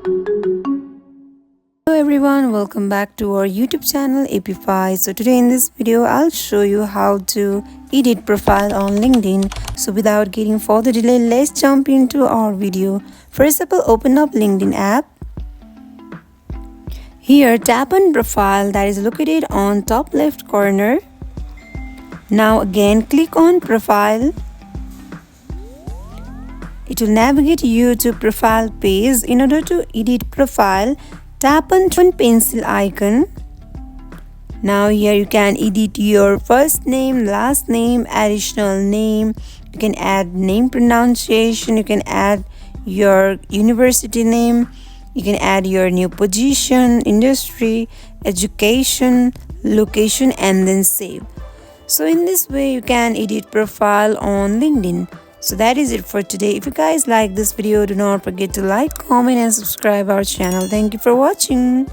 Hello everyone, welcome back to our YouTube channel Appify. So today in this video I'll show you how to edit profile on LinkedIn. So without getting further delay, let's jump into our video. First of all, open up LinkedIn app. Here tap on profile that is located on top left corner. Now again click on profile. It will navigate you to profile page. In order to edit profile, tap on pencil icon. Now here you can edit your first name, last name, additional name. You can add name pronunciation. You can add your university name. You can add your new position, industry, education, location, and then save. So in this way you can edit profile on LinkedIn. So that is it for today. If you guys like this video, do not forget to like, comment and subscribe our channel. Thank you for watching.